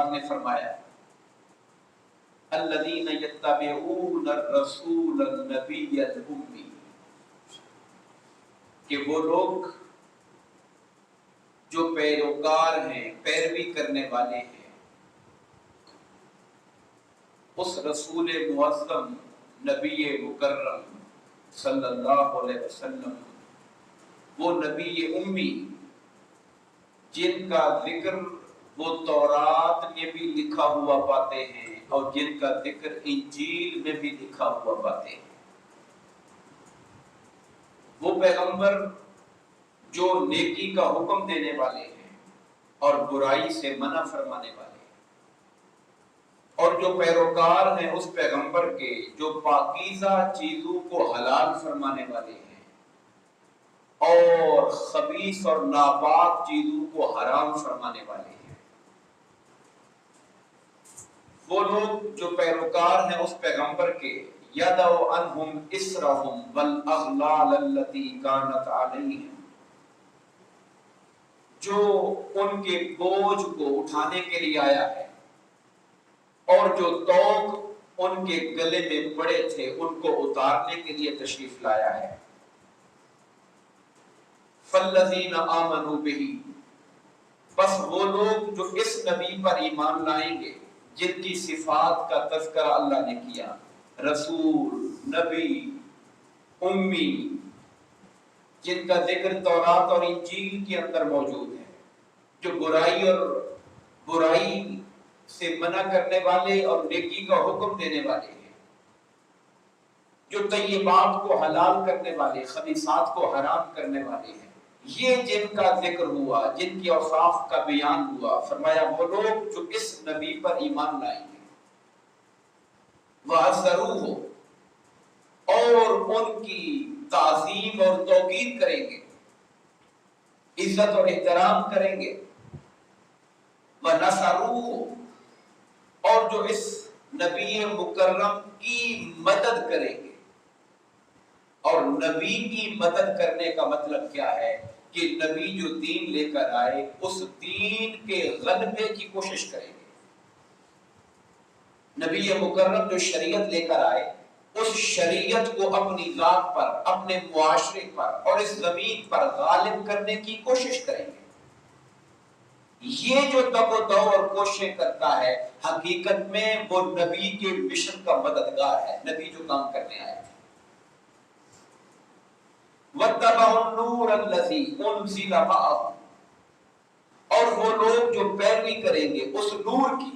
پاک نے فرمایا الذین یتبعون الرسول النبی الامی، کہ وہ لوگ جو پیروکار ہیں، پیروی کرنے والے ہیں اس رسول معظم نبی مکرم صلی اللہ علیہ وسلم، وہ نبی امی جن کا ذکر وہ تورات میں بھی لکھا ہوا پاتے ہیں اور جن کا ذکر انجیل میں بھی لکھا ہوا پاتے ہیں، وہ پیغمبر جو نیکی کا حکم دینے والے ہیں اور برائی سے منع فرمانے والے ہیں، اور جو پیروکار ہیں اس پیغمبر کے جو پاکیزہ چیزوں کو حلال فرمانے والے ہیں اور خبیث اور ناپاک چیزوں کو حرام فرمانے والے ہیں۔ وہ لوگ جو پیروکار ہیں اس پیغمبر کے یدعو عنہم اسرہم والاغلال التي كانت علیہم، جو ان کے بوجھ کو اٹھانے کے لیے آیا ہے اور جو طوق ان کے گلے میں پڑے تھے ان کو اتارنے کے لیے تشریف لایا ہے۔ فالذین آمنوا بہ، بس وہ لوگ جو اس نبی پر ایمان لائیں گے جن کی صفات کا تذکرہ اللہ نے کیا، رسول، نبی، امی، جن کا ذکر تورات اور انجیل کے اندر موجود ہے، جو برائی سے منع کرنے والے اور نیکی کا حکم دینے والے ہیں، جو طیبات کو حلال کرنے والے، خبیثات کو حرام کرنے والے ہیں، یہ جن کا ذکر ہوا، جن کی اوصاف کا بیان ہوا، فرمایا وہ لوگ جو اس نبی پر ایمان لائیں گے، وَعَزَّرُوهُ، اور ان کی تعظیم اور توقیر کریں گے، عزت اور احترام کریں گے، وَنَصَرُوهُ، اور جو اس نبی مکرم کی مدد کریں گے۔ اور نبی کی مدد کرنے کا مطلب کیا ہے کہ نبی جو دین لے کر آئے اس دین کے غلبے کی کوشش کریں گے۔ نبی مکرم جو شریعت لے کر آئے اس شریعت کو اپنی ذات پر، اپنے معاشرے پر اور اس زمین پر غالب کرنے کی کوشش کریں گے۔ یہ جو دب و دو اور کوشش کرتا ہے حقیقت میں وہ نبی کے مشن کا مددگار ہے، نبی جو کام کرنے آئے تھے۔ وَاتَّبَعُوا النُّورَ الَّذِي أُنزِلَ مَعَهُ، اور وہ لوگ جو پیروی کریں گے اس نور کی،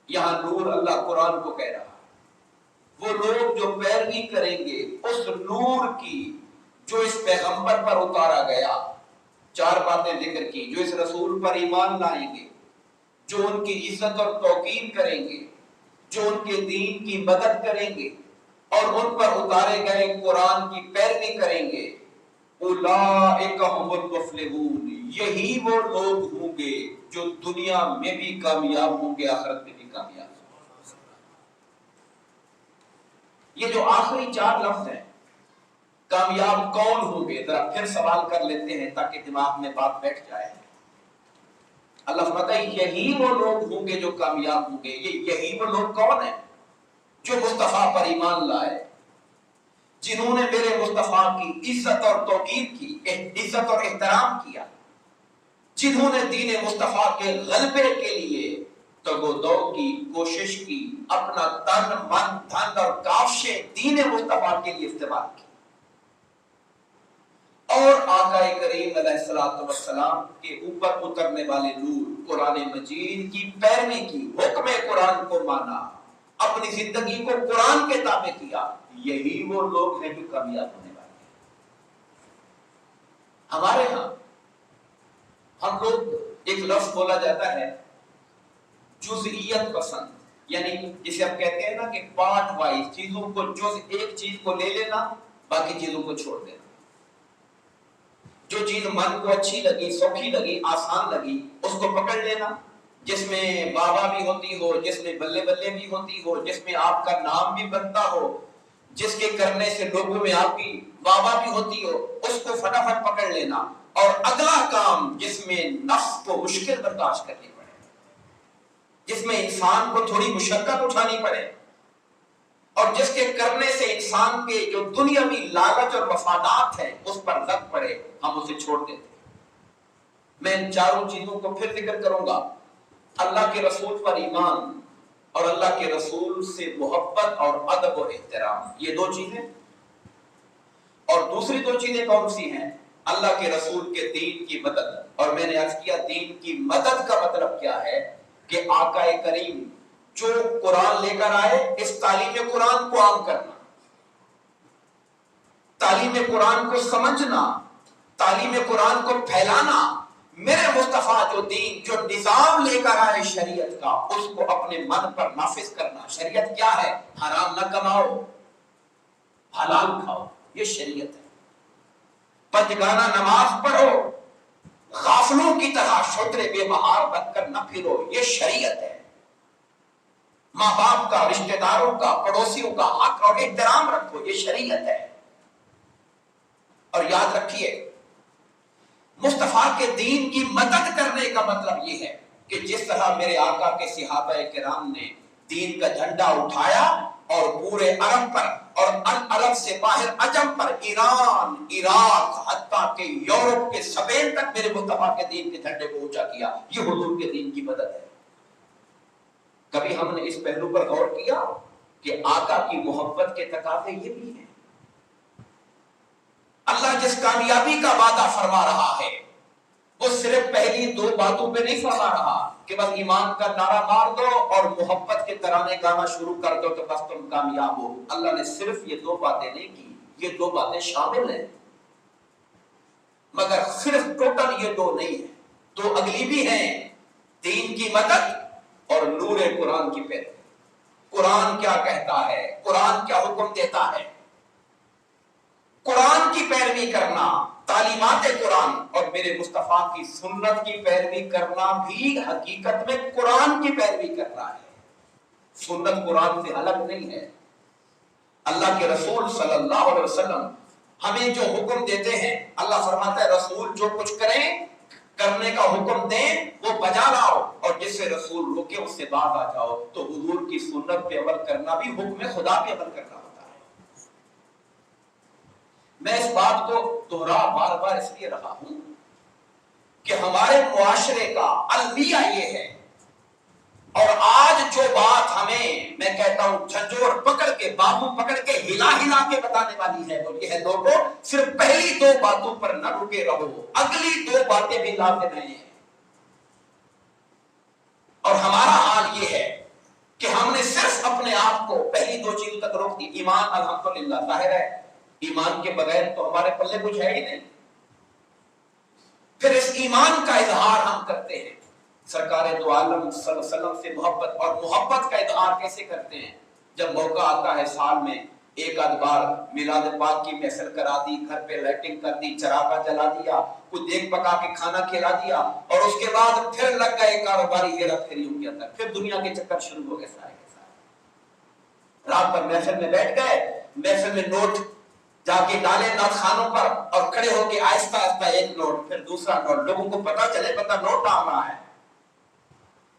یہاں نور اللہ قرآن کو کہہ رہا ہے، وہ لوگ جو پیروی کریں گے اس نور کی جو اس پیغمبر پر اتارا گیا، چار باتیں ذکر کی، جو اس رسول پر ایمان لائیں گے، جو ان کی عزت اور توقیر کریں گے، جو ان کے دین کی مدد کریں گے اور ان پر اتارے گئے قرآن کی پیروی کریں گے، اولئک ھم المفلحون، یہی وہ لوگ ہوں گے جو دنیا میں بھی کامیاب ہوں گے، آخرت میں بھی کامیاب ہوں گے۔ یہ جو آخری چار لفظ ہیں، کامیاب کون ہوں گے، ذرا پھر سوال کر لیتے ہیں تاکہ دماغ میں بات بیٹھ جائے۔ اللہ فرماتا ہے یہی وہ لوگ ہوں گے جو کامیاب ہوں گے۔ یہی وہ لوگ کون ہیں؟ جو مصطفیٰ پر ایمان لائے، جنہوں نے میرے مصطفیٰ کی عزت اور توقیر کی، عزت اور احترام کیا، جنہوں نے دین مصطفیٰ کے غلبے کے لیے تگ و دو کی، کوشش کی، اپنا تن من دھن اور کاوشیں دین مصطفیٰ کے لیے استعمال کی، اور آقا کریم علیہ الصلوۃ والسلام کے اوپر اترنے والے نور قرآن مجید کی پیروی کی، حکم قرآن کو مانا، اپنی زندگی کو قرآن کے تابع کیا، یہی وہ لوگ ہیں جو کامیاب ہونے والے ہیں۔ ہمارے ہاں ہم لوگ ایک لفظ بولا جاتا ہے جزئیت پسند، یعنی جسے ہم کہتے ہیں نا کہ پارٹ وائز چیزوں کو، ایک چیز کو لے لینا، باقی چیزوں کو چھوڑ دینا۔ جو چیز من کو اچھی لگی، سوکھی لگی، آسان لگی، اس کو پکڑ لینا، جس میں بابا بھی ہوتی ہو، جس میں بلے بلے بھی ہوتی ہو، جس میں آپ کا نام بھی بنتا ہو، جس کے کرنے سے لوگوں میں آپ کی بابا بھی ہوتی ہو، اس کو فٹافٹ پکڑ لینا، اور اگلا کام جس میں نفس کو مشکل برداشت کرنی پڑے، جس میں انسان کو تھوڑی مشقت اٹھانی پڑے اور جس کے کرنے سے انسان کے جو دنیاوی لاگت اور مفادات ہیں اس پر لگ پڑے، ہم اسے چھوڑ دیتے ہیں۔ میں ان چاروں چیزوں کو پھر ذکر کروں گا، اللہ کے رسول پر ایمان اور اللہ کے رسول سے محبت اور ادب و احترام، یہ دو چیزیں۔ اور دوسری دو چیزیں کون سی ہیں؟ اللہ کے رسول کے دین کی مدد، اور میں نے عرض کیا دین کی مدد کا مطلب کیا ہے کہ آقا کریم جو قرآن لے کر آئے اس تعلیم قرآن کو عام کرنا، تعلیم قرآن کو سمجھنا، تعلیم قرآن کو پھیلانا، میرے مصطفیٰ جو دین جو نظام لے کر آئے شریعت کا اس کو اپنے من پر نافذ کرنا۔ شریعت کیا ہے؟ حرام نہ کماؤ، حلال کھاؤ، یہ شریعت ہے۔ پنجگانہ نماز پڑھو، غافلوں کی طرح شترے بے مہار بن کر نہ پھرو، یہ شریعت ہے۔ ماں باپ کا، رشتہ داروں کا، پڑوسیوں کا حق اور احترام رکھو، یہ شریعت ہے۔ اور یاد رکھیے مصطفیٰ کے دین کی مدد کرنے کا مطلب یہ ہے کہ جس طرح میرے آقا کے صحابہ کرام نے دین کا جھنڈا اٹھایا اور پورے عرب پر اور عرب سے باہر عجم پر، ایران، عراق، حتیٰ کہ یورپ کے سپین تک میرے مصطفیٰ کے دین کے جھنڈے کو اونچا کیا، یہ حضور کے دین کی مدد ہے۔ کبھی ہم نے اس پہلو پر غور کیا کہ آقا کی محبت کے تقاضے یہ بھی ہیں۔ اللہ جس کامیابی کا وعدہ فرما رہا ہے وہ صرف پہلی دو باتوں پہ نہیں فرما رہا کہ بس ایمان کا نعرہ مار دو اور محبت کے ترانے گانا شروع کر دو تو بس تم کامیاب ہو۔ اللہ نے صرف یہ دو باتیں نہیں کی، یہ دو باتیں شامل ہیں، مگر صرف ٹوٹل یہ دو نہیں ہیں، دو اگلی بھی ہیں، دین کی مدد اور نور قرآن کی پیروی۔ قرآن کیا کہتا ہے، قرآن کیا حکم دیتا ہے، قرآن کی پیروی کرنا، تعلیمات قرآن اور میرے مصطفیٰ کی سنت کی پیروی کرنا بھی حقیقت میں قرآن کی پیروی کرنا ہے۔ سنت قرآن سے الگ نہیں ہے۔ اللہ کے رسول صلی اللہ علیہ وسلم ہمیں جو حکم دیتے ہیں، اللہ فرماتا ہے رسول جو کچھ کریں، کرنے کا حکم دیں وہ بجا لاؤ، اور جس سے رسول روکے اس سے باز آ جاؤ۔ تو حضور کی سنت پہ عمل کرنا بھی حکم خدا پہ عمل کرنا ہوتا ہے۔ میں اس بات کو دوہرا بار بار اس لیے رہا ہوں کہ ہمارے معاشرے کا المیہ یہ ہے، اور آج جو بات ہمیں میں کہتا ہوں جھنجھوڑ پکڑ کے، بابو پکڑ کے، ہلا ہلا کے بتانے والی ہے وہ یہ ہے لوگوں صرف پہلی دو باتوں پر نہ رکے رہو، اگلی دو باتیں بھی لازم ہیں۔ اور ہمارا حال یہ ہے کہ ہم نے صرف اپنے آپ کو پہلی دو چیزوں تک روک دی۔ ایمان الحمدللہ ظاہر ہے، ایمان کے بغیر تو ہمارے پلے کچھ ہے ہی نہیں۔ پھر اس ایمان کا اظہار ہم کرتے ہیں، سرکار دو عالم صلی اللہ علیہ وسلم سے محبت، اور محبت کا اظہار کیسے کرتے ہیں؟ جب موقع آتا ہے سال میں ایک آدھ بار میلاد پاک کی محفل کرا دی، گھر پہ لائٹنگ کر دی، چراغا جلا دیا، کچھ دیگ پکا کے کھانا کھلا دیا، اور اس کے بعد پھر لگ گئے کاروباری ہیرا پھیریوں کے اندر، پھر دنیا کے چکر شروع ہو گئے سارے کے سارے۔ رات پر محفل میں بیٹھ گئے، محفل میں نوٹ جا کے ڈالے نعت خانوں پر، اور کھڑے ہو کے آہستہ آہستہ ایک نوٹ پھر دوسرا نوٹ، لوگوں کو پتا چلے پتا نوٹ ڈال رہا ہے،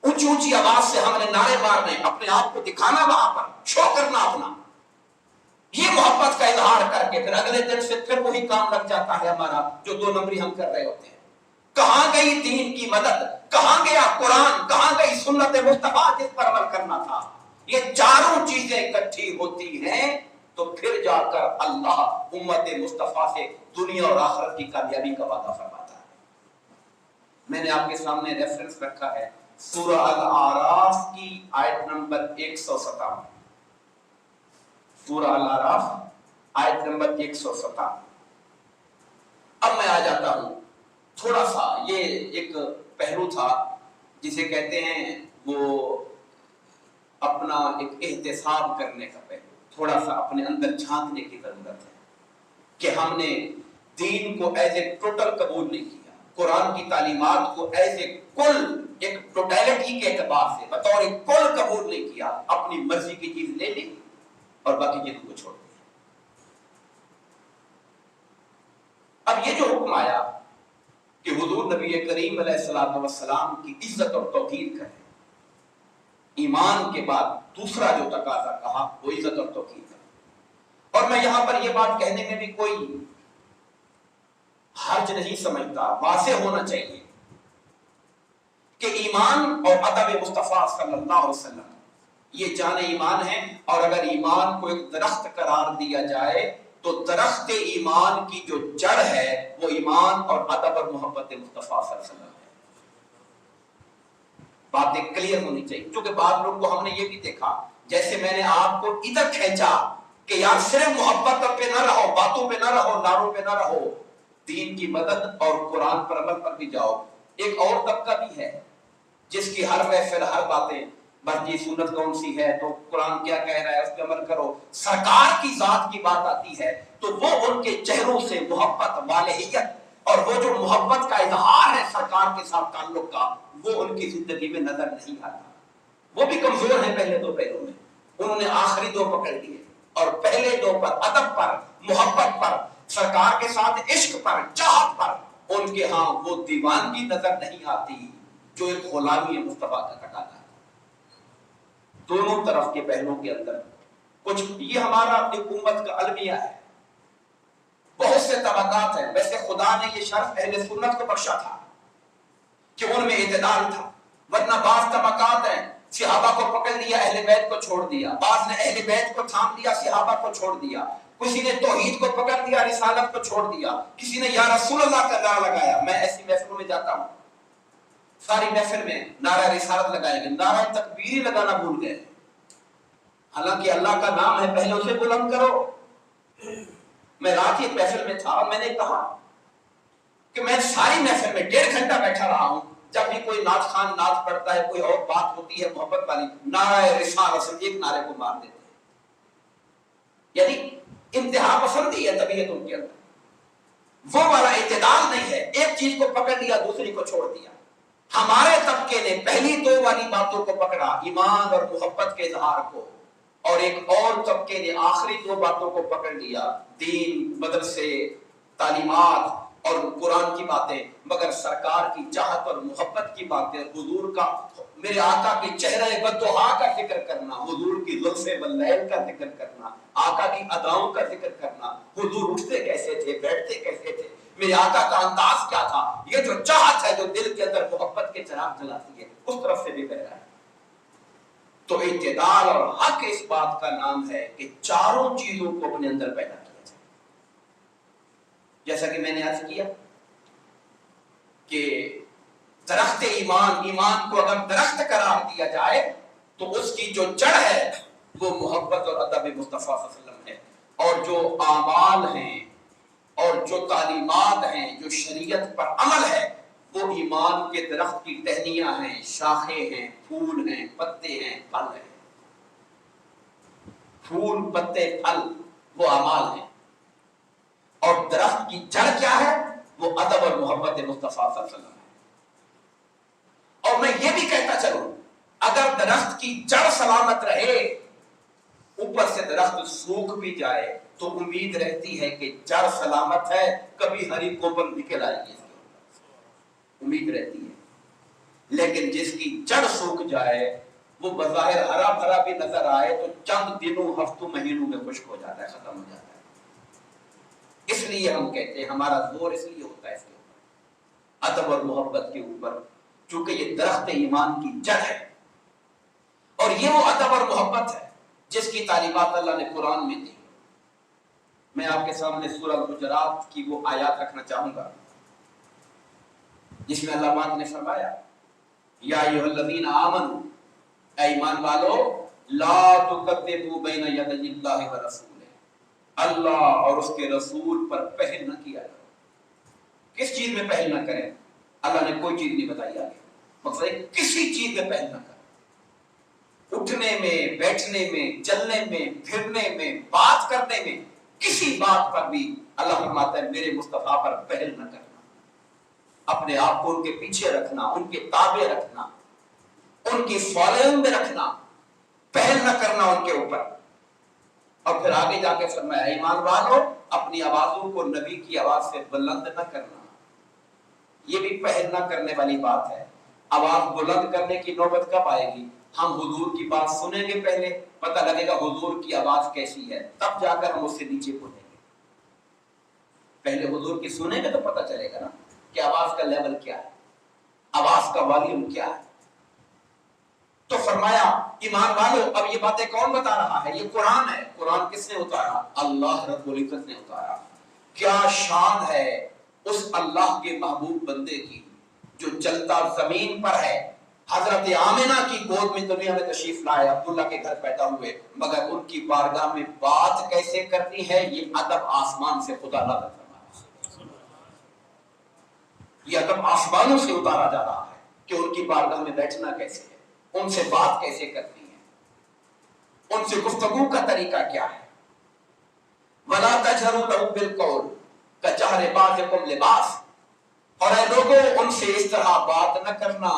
اونچی اونچی آواز سے ہم نے نعرے مارنے، اپنے آپ کو دکھانا، وہاں پر شو کرنا اپنا، یہ محبت کا اظہار کر کے پھر اگلے دن سے پھر وہی کام لگ جاتا ہے ہمارا جو دو نمبری ہم کر رہے ہوتے ہیں۔ کہاں گئی دین کی مدد، کہاں گیا قرآن، کہاں گئی سنت مصطفیٰ جس پر عمل کرنا تھا؟ یہ چاروں چیزیں اکٹھی ہوتی ہیں تو پھر جا کر اللہ امت مصطفیٰ سے دنیا اور آخرت کی کامیابی کا وعدہ فرماتا ہے۔ میں نے آپ کے سامنے ریفرنس رکھا ہے سورہ الاعراف کی آیت نمبر 157، سورہ الاعراف آیت نمبر 157۔ اب میں آ جاتا ہوں تھوڑا سا، یہ ایک پہلو تھا جسے کہتے ہیں وہ اپنا ایک احتساب کرنے کا پہلو، تھوڑا سا اپنے اندر جھانکنے کی ضرورت ہے کہ ہم نے دین کو ایز اے ٹوٹل قبول نہیں کیا، قرآن کی تعلیمات کو ایز اے کل، ایک ٹوٹیلٹی کے اعتبار سے بطور ایک کل قبول نہیں کیا، اپنی مرضی کی چیز لے لی اور باقی چیزوں کو چھوڑ دیا۔ اب یہ جو حکم آیا کہ حضور نبی کریم علیہ السلام کی عزت اور توقیر کریں، ایمان کے بعد دوسرا جو تقاضا کہا وہ عزت اور توقیر کا۔ اور میں یہاں پر یہ بات کہنے میں بھی کوئی حرج نہیں سمجھتا، واضح ہونا چاہیے کہ ایمان اور ادب مصطفیٰ صلی اللہ علیہ وسلم یہ جان ایمان ہے، اور اگر ایمان کو ایک درخت قرار دیا جائے تو درخت ایمان کی جو جڑ ہے وہ ایمان اور ادب اور محبت مصطفیٰ صلی اللہ علیہ وسلم ہے۔ باتیں کلیئر ہونی چاہیے، کیونکہ بعض لوگ کو ہم نے یہ بھی دیکھا، جیسے میں نے آپ کو ادھر کھینچا کہ یار صرف محبت پہ نہ رہو، باتوں پہ نہ رہو، نعروں پہ نہ رہو، دین کی مدد اور قرآن پر عمل پر بھی جاؤ۔ ایک اور طبقہ بھی ہے جس کی ہر محفل ہر باتیں بس جی سنت کون سی ہے تو قرآن کیا کہہ رہا ہے اس پہ عمل کرو، سرکار کی ذات کی بات آتی ہے تو وہ ان کے چہروں سے محبت، والہیت اور وہ جو محبت کا اظہار ہے سرکار کے ساتھ تعلق کا، وہ ان کی زندگی میں نظر نہیں آتا۔ وہ بھی کمزور ہیں پہلے دو پہلوں میں، انہوں نے آخری دو پکڑ لیے، اور پہلے دو پر ادب پر، محبت پر، سرکار کے ساتھ عشق پر، چاہت پر ان کے ہاں وہ دیوانگی نظر نہیں آتی جو ایک غلامی مصطفیٰ کا تقاضا ہے۔ دونوں طرف کے پہلوں کے اندر کچھ یہ ہمارا حکومت کا المیہ ہے، بہت سے طبقات ہیں۔ ویسے خدا نے یہ شرف اہل سنت کو بخشا تھا کہ ان میں اعتدال تھا، ورنہ بعض طبقات ہیں صحابہ کو پکڑ لیا، اہل بیت کو چھوڑ دیا، بعض نے اہل بیت کو تھام لیا، صحابہ کو چھوڑ دیا، کسی نے توحید کو پکڑ لیا، رسالت کو چھوڑ دیا، کسی نے یا رسول اللہ کا نعرہ لگایا۔ میں ایسی محفلوں میں جاتا ہوں، ساری محفل میں نعرہ رسالت لگائے گئے، نعرہ تکبیر لگانا بھول گئے، حالانکہ اللہ کا نام ہے پہلے اسے بلند کرو۔ میں رات ایک محفل میں تھا اور میں نے کہا کہ میں ساری محفل میں 1.5 گھنٹہ بیٹھا رہا ہوں، جب بھی کوئی نعت خان نعت پڑھتا ہے، کوئی اور بات ہوتی ہے محبت والی، نعرہ رسالت سے ایک نعرے کو مار دیتے ہیں، یعنی انتہا پسندی ہے طبیعت ان کے اندر، وہ والا اعتدال نہیں ہے، ایک چیز کو پکڑ لیا دوسری کو چھوڑ دیا۔ ہمارے طبقے نے پہلی دو والی باتوں کو پکڑا، ایمان اور محبت کے اظہار کو، اور ایک اور طبقے نے آخری دو باتوں کو پکڑ لیا، دین، مدرسے، تعلیمات اور قرآن کی باتیں، مگر سرکار کی چاہت اور محبت کی باتیں، حضور کا، میرے آقا کے چہرے بددعا کا ذکر کرنا، حضور کی زلف باللیل کا ذکر کرنا، آقا کی اداؤں کا ذکر کرنا، حضور اٹھتے کیسے تھے، بیٹھتے کیسے تھے، میرے آقا کا انداز کیا تھا، یہ جو چاہت ہے جو دل کے اندر محبت کے چراغ جلاتی ہے، اس طرف سے بھی بہ رہا ہے۔ تو اعتدال اور حق اس بات کا نام ہے کہ چاروں چیزوں کو اپنے اندر پیدا کیا جائے۔ جیسا کہ میں نے عرض کیا کہ درخت ایمان، ایمان کو اگر درخت قرار دیا جائے تو اس کی جو جڑ ہے وہ محبت اور ادب مصطفیٰ صلی اللہ علیہ وسلم ہے، اور جو اعمال ہیں اور جو تعلیمات ہیں، جو شریعت پر عمل ہے، وہ ایمان کے درخت کی ٹہنیاں ہیں، شاخیں ہیں، پھول ہیں، پتے ہیں، پھل ہیں۔ پھول، پتے، پھل وہ اعمال ہیں، اور درخت کی جڑ کیا ہے؟ وہ ادب اور محبت مصطفیٰ صلی اللہ علیہ وسلم ہے۔ اور میں یہ بھی کہتا چلوں، اگر درخت کی جڑ سلامت رہے، اوپر سے درخت سوکھ بھی جائے تو امید رہتی ہے کہ جڑ سلامت ہے، کبھی ہری کوپل نکل آئے گی، امید رہتی ہے۔ لیکن جس کی جڑ سوکھ جائے، وہ بظاہر ہرا بھرا بھی نظر آئے تو چند دنوں، ہفتوں، مہینوں میں خشک ہو جاتا ہے، ختم ہو جاتا ہے۔ اس لیے ہم کہتے ہیں ہمارا زور اس لیے ہوتا ہے اس کے اوپر، ادب اور محبت کے اوپر، چونکہ یہ درخت ایمان کی جڑ ہے، اور یہ وہ ادب اور محبت ہے جس کی تعلیمات اللہ نے قرآن میں دی۔ میں آپ کے سامنے سورہ حجرات کی وہ آیات رکھنا چاہوں گا جس میں اللہ پاک نے فرمایا، یا ایھا الذین آمنوا، اے ایمان والو، لا تقدموا بین یدی اللہ ورسولہ، اللہ اور اس کے رسول پر پہل نہ کیا کرو۔ کس چیز میں پہل نہ کریں؟ اللہ نے کوئی چیز نہیں بتائی آگے، مقصد ہے کسی چیز میں پہل نہ کرو، اٹھنے میں، بیٹھنے میں، چلنے میں، پھرنے میں، بات کرنے میں، کسی بات پر بھی اللہ فرماتا ہے میرے مصطفیٰ پر پہل نہ کرنا، اپنے آپ کو ان کے پیچھے رکھنا، ان کے تابع رکھنا، ان کی فالوئنگ میں رکھنا، پہل نہ کرنا ان کے اوپر۔ اور پھر آگے جا کے فرمایا، ایمان والو، اپنی آوازوں کو نبی کی آواز سے بلند نہ کرنا۔ یہ بھی پہل نہ کرنے والی بات ہے۔ آواز بلند کرنے کی نوبت کب آئے گی؟ ہم حضور کی بات سنیں گے، پہلے پتہ لگے گا حضور کی آواز کیسی ہے، تب جا کر ہم اس سے نیچے پڑھیں گے۔ پہلے حضور کی سنیں گے تو پتہ چلے گا نا کہ آواز کا لیول کیا ہے، آواز کا والیوم کیا ہے۔ تو فرمایا ایمان والو، اب یہ باتیں کون بتا رہا ہے؟ یہ قرآن ہے۔ قرآن کس نے اتارا؟ اللہ رب العزت نے اتارا۔ کیا شان ہے اس اللہ کے محبوب بندے کی جو چلتا زمین پر ہے، حضرت آمنہ کی گود میں دنیا میں تشریف لائے، عبداللہ کے گھر پیدا ہوئے، مگر ان کی بارگاہ میں بات کیسے کرنی ہے یہ ادب آسمان سے خدا نازل فرمایا۔ یہ ادب آسمانوں سے اتارا جا رہا ہے کہ ان کی بارگاہ میں بیٹھنا کیسے ہے، ان سے بات کیسے کرنی ہے، ان سے گفتگو کا طریقہ کیا ہے۔ وَلَا تَجْهَرُوا لَهُ بِالْقَوْلِ كَجَهْرِ بَعْضِكُمْ لِبَعْضٍ، اور اے لوگوں ان سے اس طرح بات نہ کرنا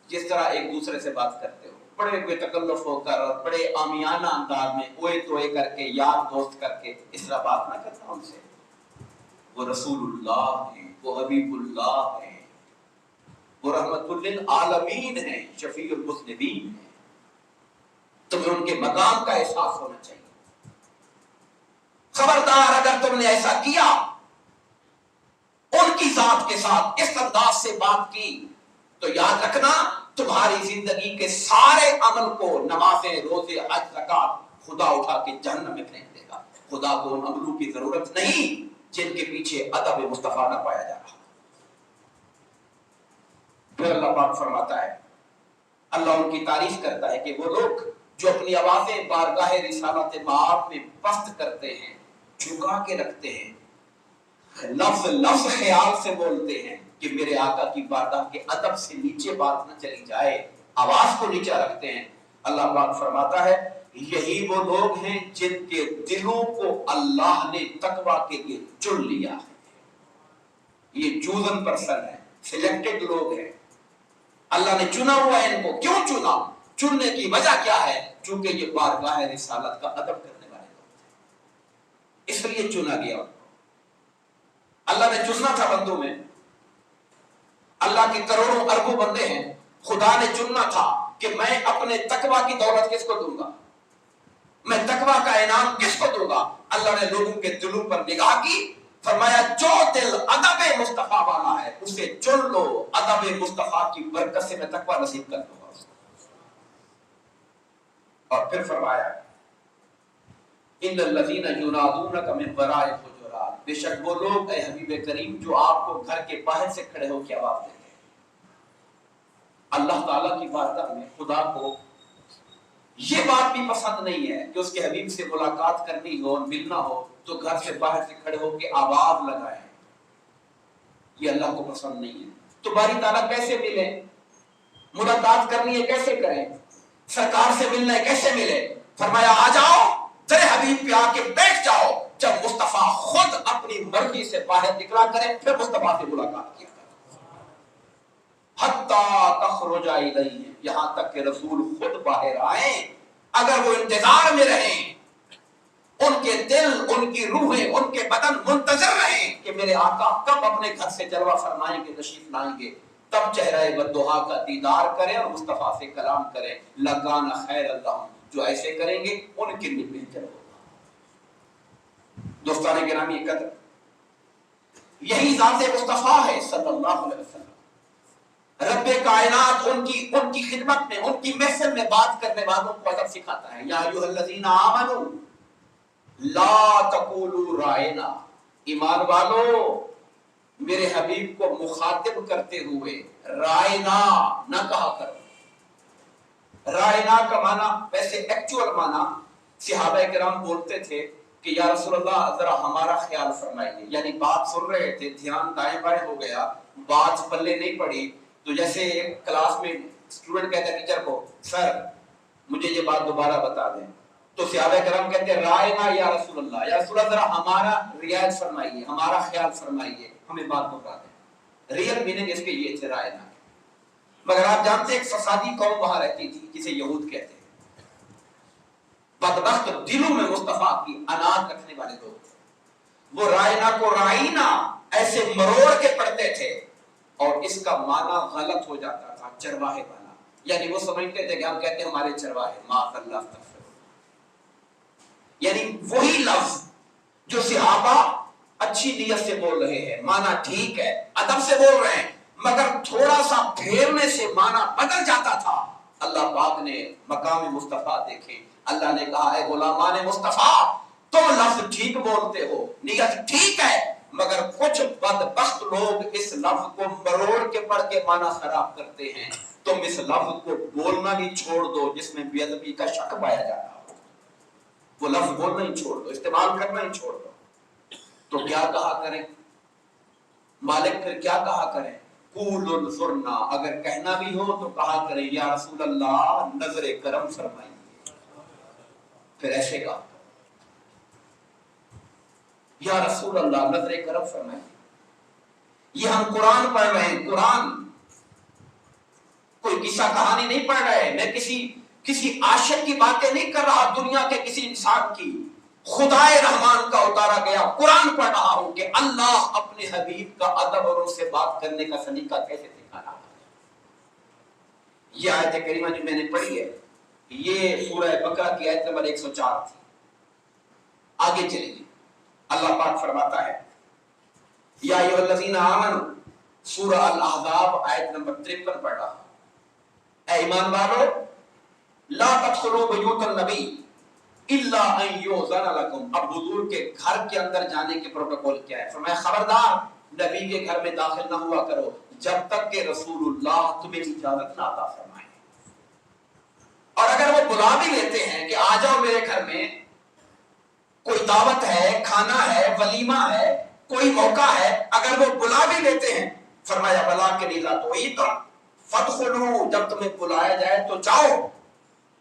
جس طرح ایک دوسرے سے بات کرتے ہو، بڑے بے تکلف ہو کر اور بڑے عامیانہ انداز میں اوئے توئے کر کے، یار دوست کر کے اس طرح بات نہ کرنا ان سے۔ وہ رسول اللہ ہیں، وہ حبیب اللہ ہیں، وہ رحمت للعالمین ہیں، شفیع المذنبین ہیں۔ تمہیں ان کے مقام کا احساس ہونا چاہیے۔ خبردار اگر تم نے ایسا کیا، ان کی ذات کے ساتھ اس انداز سے بات کی، تو یاد رکھنا تمہاری زندگی کے سارے عمل کو، نمازیں، روزے، حج، زکات، خدا اٹھا کے جہنم میں پھینک دے گا۔ خدا کو ان عملوں کی ضرورت نہیں جن کے پیچھے ادب مصطفیٰ نہ پایا جا رہا۔ پھر اللہ پاک فرماتا ہے، اللہ ان کی تعریف کرتا ہے کہ وہ لوگ جو اپنی آوازیں بارگاہ رسالت مآب میں پست کرتے ہیں، جھکا کے رکھتے ہیں، لفظ لفظ خیال سے بولتے ہیں کہ میرے آقا کی بارگاہ کے ادب سے نیچے بات نہ چلی جائے، آواز کو نیچا رکھتے ہیں، اللہ پاک فرماتا ہے یہی وہ لوگ ہیں جن کے دلوں کو اللہ نے تقویٰ کے لیے چن لیا ہے۔ یہ چوزن پرسن ہے، سلیکٹڈ لوگ ہیں، اللہ نے چنا ہوا ہے ان کو۔ کیوں چنا؟ چننے کی وجہ کیا ہے؟ چونکہ یہ بارگاہ رسالت کا ادب کرنے والے لوگ تھے، اس لیے چنا گیا ان کو۔ اللہ نے چننا تھا بندوں میں، اللہ کے کروڑوں اربوں بندے ہیں، خدا نے چننا تھا کہ میں اپنے تقویٰ کی دولت کس کو دوں گا، میں تقویٰ کا انعام کس کو دوں گا۔ اللہ نے لوگوں کے دلوں پر نگاہ کی، فرمایا جو دل ادب مصطفیٰ والا ہے اسے چن لو، ادب مصطفیٰ کی برکت سے میں تقویٰ نصیب کر دوں گا۔ اور پھر فرمایا ان الذین ینادونک من وراء الحجرات، بے شک وہ لوگ اے حبیب کریم جو آپ کو گھر کے باہر سے کھڑے ہو کے آواز دیتے ہیں۔ اللہ تعالیٰ کی بارگاہ میں خدا کو یہ بات بھی پسند نہیں ہے کہ اس کے حبیب سے ملاقات کرنی ہو، ملنا ہو تو گھر سے باہر سے کھڑے ہو کے آواز لگائیں، یہ اللہ کو پسند نہیں ہے۔ تو باری تعالیٰ کیسے ملے، ملاقات کرنی ہے کیسے کریں، سرکار سے ملنا ہے کیسے ملے؟ فرمایا آ جاؤ تیرے حبیب پہ آ کے بیٹھ جاؤ، جب مصطفیٰ خود اپنی مرضی سے باہر نکلا کرے پھر مصطفیٰ سے ملاقات کیا کرے۔ حتیٰ تخرج الیہ، یہاں تک کہ رسول خود باہر آئیں، اگر وہ انتظار میں رہیں، ان کے دل، ان کی روحیں، ان کے بدن منتظر رہیں کہ میرے آقا کب اپنے گھر سے جلوہ فرمائیں گے، تشریف لائیں گے، تب چہرہ والضحیٰ کا دیدار کریں اور مصطفیٰ سے کلام کریں، لکان خیر اللہ، جو ایسے کریں گے ان کے لیے بہتر ہوگا۔ دوستان گرامی قدر، یہی ذات مصطفیٰ ہے صلی اللہ علیہ وسلم۔ رب کائنات ان کی خدمت میں، ان کی محفل میں بات کرنے والوں کو ادب سکھاتا ہے۔ یا ایھا الذین آمنوا لا تقولوا رائنا، ایمان والو میرے حبیب کو مخاطب کرتے ہوئے رائنا نہ کہا کرو۔ رائنا کا معنی، ویسے ایکچوئل معنی صحابہ کرام بولتے تھے کہ یا رسول اللہ ذرا ہمارا خیال فرمائیے، یعنی بات سن رہے تھے، دھیان دائیں بائیں ہو گیا، بات پلے نہیں پڑی، تو جیسے ایک کلاس میں اسٹوڈنٹ کہتا ہے ٹیچر کو سر مجھے یہ بات دوبارہ بتا دیں، تو صحابہ کرام کہتے ہیں رائنا یا رسول اللہ، یا رسول اللہ ذرا ہمارا رعایت فرمائیے، ہمارا خیال فرمائیے، ہمیں بات بتا دیں۔ ریئل میننگ اس کے یہ تھے رائنا۔ مگر آپ جانتے ہیں ایک فسادی قوم وہاں رہتی تھی جسے یہود کہتے ہیں، بدبخت دلوں میں مصطفیٰ کی عناد رکھنے والے لوگ تھے۔ وہ رائنا کو رائنا ایسے مروڑ کے پڑھتے تھے اور اس کا معنی غلط ہو جاتا تھا، چرواہے والا۔ یعنی وہ سمجھتے تھے کہ ہم کہتے ہیں ہمارے چرواہے، معاذ اللہ استغفر اللہ، یعنی وہی لفظ جو صحابہ اچھی نیت سے بول رہے ہیں، معنی ٹھیک ہے، ادب سے بول رہے ہیں، مگر تھوڑا سا پھیرنے سے معنی بدل جاتا تھا۔ اللہ پاک نے مقام مصطفیٰ دیکھے، اللہ نے کہا اے غلامان مصطفیٰ تم لفظ ٹھیک بولتے ہو، نیت ٹھیک ہے، مگر کچھ بدبخت لوگ اس لفظ کو مروڑ کے پڑھ کے معنی خراب کرتے ہیں، تم اس لفظ کو بولنا ہی چھوڑ دو جس میں بے ادبی کا شک پایا جاتا ہو، وہ لفظ بولنا ہی چھوڑ دو، استعمال کرنا ہی چھوڑ دو۔ تو کیا کہا کریں مالک، پھر کیا کہا کریں؟ قول انظرنا، اگر کہنا بھی ہو تو کہا کریں یا رسول اللہ نظر کرم فرمائیے، پھر ایسے کہا یا رسول اللہ نظر کرم فرمائیے۔ یہ ہم قرآن پڑھ رہے ہیں، قرآن کوئی قصہ کہانی نہیں پڑھ رہے، میں کسی عاشق کی باتیں نہیں کر رہا، دنیا کے کسی انسان کی، خدائے رحمان کا اتارا گیا قرآن پڑھ رہا ہوں کہ اللہ اپنے حبیب کا ادب اور ان سے بات کرنے کا سلیقہ کیسے سکھا رہا ہے۔ یہ آیت کریمہ جو میں نے پڑھی ہے یہ سورہ بقرہ کی آیت نمبر 104 تھی۔ آگے چلیے، اللہ پاک فرماتا ہے یا ایھا الذین آمنوا، سورہ الاحزاب آیت نمبر 53 پڑھ رہا، اے ایمان والو لا تدخلوا بیوت النبی الا ان یؤذن لکم، اب حضور کے گھر کے اندر جانے کے پروٹوکول کیا ہے؟ فرمایا خبردار نبی کے گھر میں داخل نہ ہوا کرو جب تک کہ رسول اللہ تمہیں اجازت نہ عطا فرمائے، اور اگر وہ بلا بھی لیتے ہیں کہ آ جاؤ میرے گھر میں، کوئی دعوت ہے، کھانا ہے، ولیمہ ہے، کوئی موقع ہے، اگر وہ بلا بھی لیتے ہیں، فرمایا بلا کے نہیں لا تو وہی تو فدخلوا، جب تمہیں بلایا جائے تو جاؤ،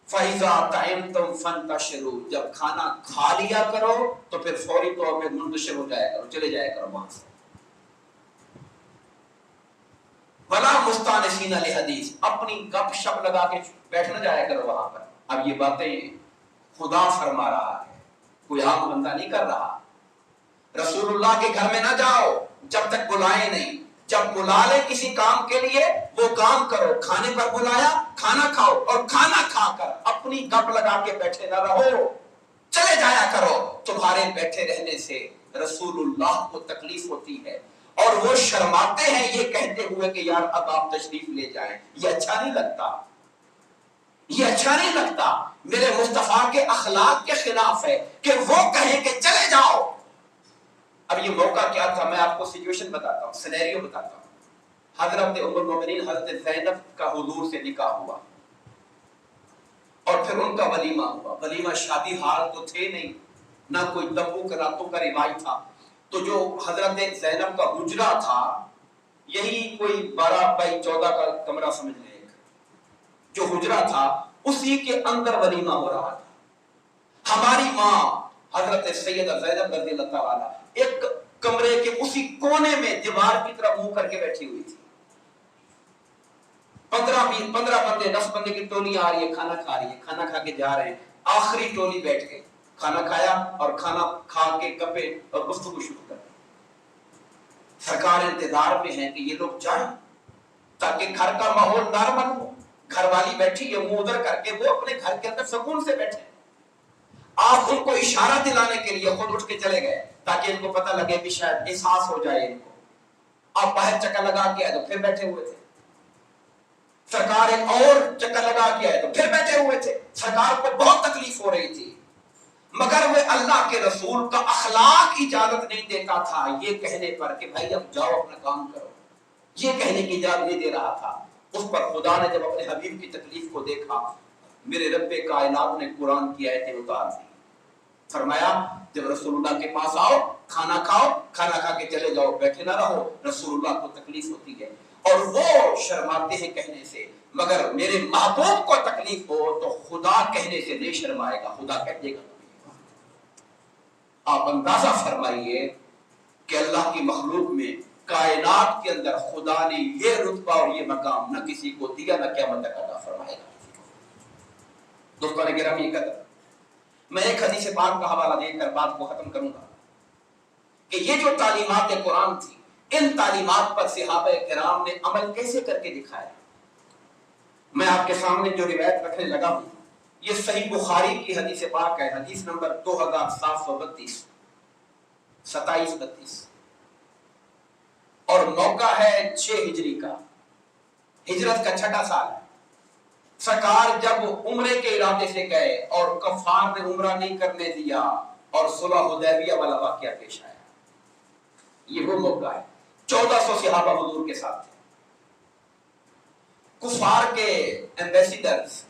فَإِذَا طَعِمْتُمْ فَانْتَشِرُوا، جب کھانا کھا لیا کرو تو پھر فوری طور پہ منتشر ہو جایا کرو، چلے جایا کرو وہاں سے۔ وَلَا مُسْتَأْنِسِينَ لِحَدِيثٍ، اپنی گپ شپ لگا کے بیٹھ نہ جایا کرو وہاں پر۔ اب یہ باتیں خدا فرما رہا ہے، کوئی عام بندہ نہیں کر رہا۔ رسول اللہ کے گھر میں نہ جاؤ جب تک بلائے نہیں، جب بلا لے کسی کام کے لیے وہ کام کرو، کھانے پر بلایا کھانا کھاؤ، اور کھانا کھا کر اپنی گپ لگا کے بیٹھے نہ رہو، چلے جایا کرو۔ تمہارے بیٹھے رہنے سے رسول اللہ کو تکلیف ہوتی ہے اور وہ شرماتے ہیں یہ کہتے ہوئے کہ یار اب آپ تشریف لے جائیں، یہ اچھا نہیں لگتا، یہ اچھا نہیں لگتا، میرے مصطفیٰ کے اخلاق کے خلاف ہے کہ وہ کہیں کہ چلے جاؤ۔ اب یہ موقع کیا تھا، میں آپ کو سچویشن بتاتا ہوں، سینیریو بتاتا ہوں۔ حضرت ام المؤمنین حضرت زینب کا حضور سے نکاح ہوا اور پھر ان کا ولیمہ ہوا۔ ولیمہ شادی حال تو تھے نہیں، نہ کوئی تمبو کے راتوں کا رواج تھا، تو جو حضرت زینب کا حجرہ تھا یہی کوئی 12x14 کا کمرہ سمجھ لیں، جو حجرہ تھا اسی کے اندر ولیمہ ہو رہا تھا۔ ہماری ماں حضرت سیدہ زینب رضی اللہ تعالیٰ ایک کمرے کے اسی کونے میں دیوار کی طرف منہ کر کے بیٹھی ہوئی تھی۔ 15 بندے 10 بندے کی ٹولی آ رہی ہے، کھانا کھا رہی ہے، کھانا کھا کے جا رہے ہیں، آخری ٹولی بیٹھ گئی، کھانا کھایا اور کھانا کھا کے گپے اور گفتگو شروع کر دی۔ سرکار انتظار میں ہے کہ یہ لوگ جائیں تاکہ گھر کا ماحول نارمل ہو، گھر والی بیٹھی ہے منہ ادھر کر کے، وہ اپنے گھر کے اندر سکون سے بیٹھے۔ آپ ان کو اشارہ دلانے کے لیے خود اٹھ کے چلے گئے تاکہ ان کو پتہ لگے کہ شاید احساس ہو جائے ان کو۔ آپ باہر چکر لگا کے آئے تو پھر بیٹھے ہوئے تھے، سرکار ایک اور چکر لگا کے آئے تو پھر بیٹھے ہوئے تھے۔ سرکار کو بہت تکلیف ہو رہی تھی، مگر وہ اللہ کے رسول کا اخلاق اجازت نہیں دیتا تھا یہ کہنے پر کہ بھائی اب جاؤ اپنا کام کرو، یہ کہنے کی اجازت نہیں دے رہا تھا۔ اس پر خدا نے جب اپنے حبیب کی تکلیف کو دیکھا، میرے رب کائنات نے قرآن کی آیتیں اتار دی، فرمایا جب رسول اللہ کے پاس آؤ کھانا کھاؤ، کھانا کھا کے چلے جاؤ، بیٹھے نہ رہو، رسول اللہ کو تکلیف ہوتی ہے اور وہ شرماتے ہیں کہنے سے، مگر میرے محبوب کو تکلیف ہو تو خدا کہنے سے نہیں شرمائے گا، خدا کہہ دے گا۔ آپ اندازہ فرمائیے کہ اللہ کی مخلوق میں، کائنات کے اندر خدا نے یہ رتبہ اور یہ مقام نہ کسی کو دیا، نہ قیامت تک عطا فرمائے گا۔ دوستان گرامی قدر، میں ایک حدیث پاک کا حوالہ دے کر بات کو ختم کروں گا کہ یہ جو تعلیمات قرآن تھی، ان تعلیمات پر صحابہ کرام نے عمل کیسے کر کے دکھایا۔ میں آپ کے سامنے جو روایت رکھنے لگا ہوں یہ صحیح بخاری کی حدیث پاک ہے، حدیث نمبر 2732 2732 اور موقع ہے 6 ہجری کا، ہجرت کا چھٹا سال ہے۔ سرکار جب عمرے کے ارادے سے گئے اور کفار نے عمرہ نہیں کرنے دیا اور صلح حدیبیہ والا واقعہ پیش آیا، یہ وہ موقع ہے۔ 1400 صحابہ حضور کے ساتھ تھے، کفار کے ایمبیسیڈرز،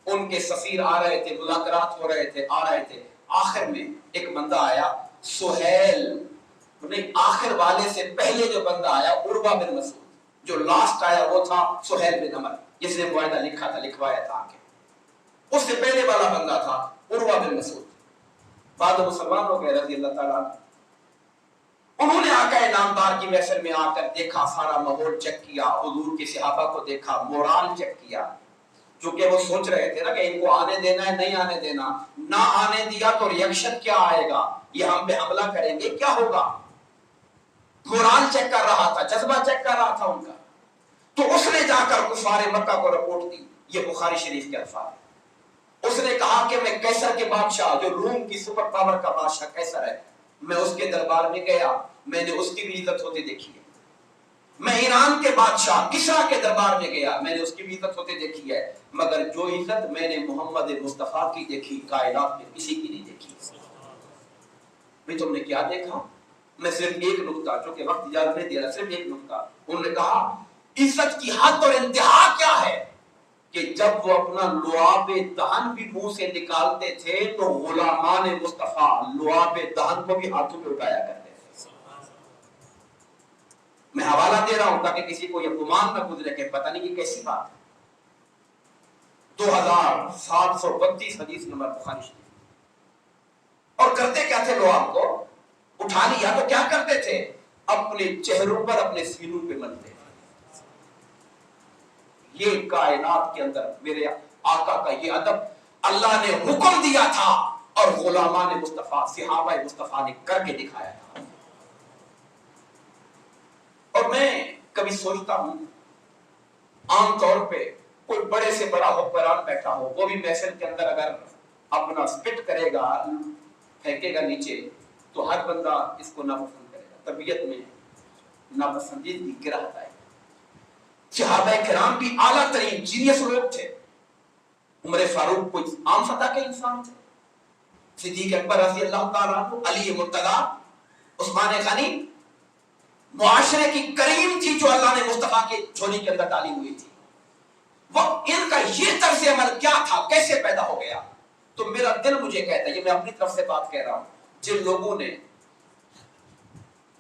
ان کے سفیر آ رہے تھے، مذاکرات ہو رہے تھے، آ رہے تھے۔ آخر میں ایک بندہ آیا، سہیل نہیں، آخر والے سے پہلے جو بندہ آیا عروہ بن مسعود، جو لاسٹ آیا وہ تھا سہیل بن عمر، جس نے معاہدہ لکھا تھا، لکھوایا تھا آگے۔ اس سے پہلے والا بندہ تھا عروہ بن مسعود، بعد مسلمان ہو گئے رضی اللہ تعالیٰ عنہ۔ انہوں نے آقا نامدار کی محفل میں آ کر دیکھا، سارا ماحول چیک کیا، حضور کے صحابہ کو دیکھا، مورال چیک کیا، چونکہ وہ سوچ رہے تھے نا کہ ان کو آنے دینا ہے نہیں آنے دینا، نہ آنے دیا تو ریئیکشن کیا آئے گا، یہ ہم پہ حملہ کریں گے، کیا ہوگا۔ مورال چیک کر رہا تھا، جذبہ چیک کر رہا تھا ان کا۔ تو اس نے جا کر کفار مکہ کو رپورٹ دی، یہ بخاری شریف کے الفاظ ہیں۔ اس نے کہا کہ میں کیسر کے بادشاہ، جو روم کی سپر پاور کا بادشاہ کیسر ہے، میں اس کے دربار میں گیا، میں نے اس کی بھی عزت ہوتے دیکھی ہے۔ میں ایران کے بادشاہ کسرا کے دربار میں گیا، میں نے اس کی بھی عزت ہوتے دیکھی ہے، مگر جو عزت میں نے محمد مصطفیٰ کی دیکھی کائنات میں کسی کی نہیں دیکھی۔ بھئی تم نے کیا دیکھا؟ میں صرف ایک نقطہ، چونکہ وقت اجازت نہیں دے رہا، صرف ایک نقطہ۔ انہوں نے کہا عزت کی حد اور انتہا کیا ہے کہ جب وہ اپنا لعاب دہن بھی منہ سے نکالتے تھے تو غلامان مصطفیٰ لعاب دہن کو بھی ہاتھوں میں اٹھایا کرتے تھے۔ میں حوالہ دے رہا ہوں تاکہ کسی کو یہ گمان نہ گزرے کہ پتہ نہیں کہ کیسی بات ہے۔ 2732 حدیث نمبر بخاری شریف۔ اور کرتے کیا تھے؟ لعاب کو اٹھا لیا تو کیا کرتے تھے؟ اپنے چہروں پر، اپنے سینوں پہ ملتے تھے۔ یہ کائنات کے اندر میرے آقا کا یہ ادب اللہ نے حکم دیا تھا اور غلامان مصطفیٰ، صحابہ مصطفیٰ نے کر کے دکھایا تھا۔ اور میں کبھی سوچتا ہوں، عام طور پہ کوئی بڑے سے بڑا حکمران بیٹھا ہو، وہ بھی محفل کے اندر اگر اپنا سپٹ کرے گا، پھینکے گا نیچے، تو ہر بندہ اس کو ناپسند کرے گا، طبیعت میں ناپسندیدگی گرہت آئے گا۔ صحابہ کرام بھی اعلیٰ ترین جینیس لوگ تھے۔ عمر فاروق کوئی عام سطح کے انسان تھے، صدیق اکبر رضی اللہ تعالیٰ عنہ، علی مرتضیٰ، عثمان غنی، معاشرے کی کریم تھی جو اللہ نے مصطفیٰ کے جھولی کے اندر ڈالی ہوئی تھی۔ وہ ان کا یہ طرز عمل کیا تھا، کیسے پیدا ہو گیا؟ تو میرا دل مجھے کہتا ہے، یہ میں اپنی طرف سے بات کہہ رہا ہوں، جن لوگوں نے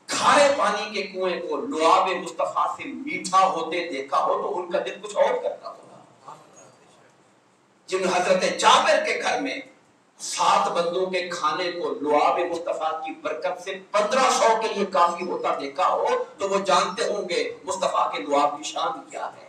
کھارے پانی کے کنویں کو لعاب مصطفیٰ سے میٹھا ہوتے دیکھا ہو تو ان کا دل کچھ اور کرتا ہوگا۔ جن حضرت جابر کے گھر میں 7 بندوں کے کھانے کو لعاب مصطفیٰ کی برکت سے 1500 کے لیے کافی ہوتا دیکھا ہو تو وہ جانتے ہوں گے مصطفیٰ کے لعاب کی شان کیا ہے۔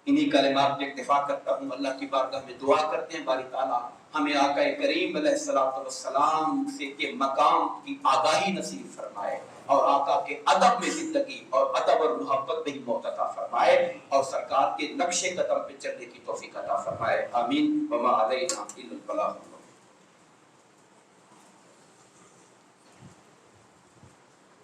انہی کلمات میں اکتفا کرتا ہوں، اللہ کی بارگاہ میں دعا کرتے ہیں باری تعالیٰ ہمیں آقا کریم علیہ السلام سے کے مقام کی آگاہی نصیب فرمائے اور آقا کے ادب میں زندگی اور ادب اور محبت میں ہی موت عطا فرمائے اور سرکار کے نقش قدم پہ چلنے کی توفیق عطا فرمائے، آمین۔ وما علینا الا البلاغ۔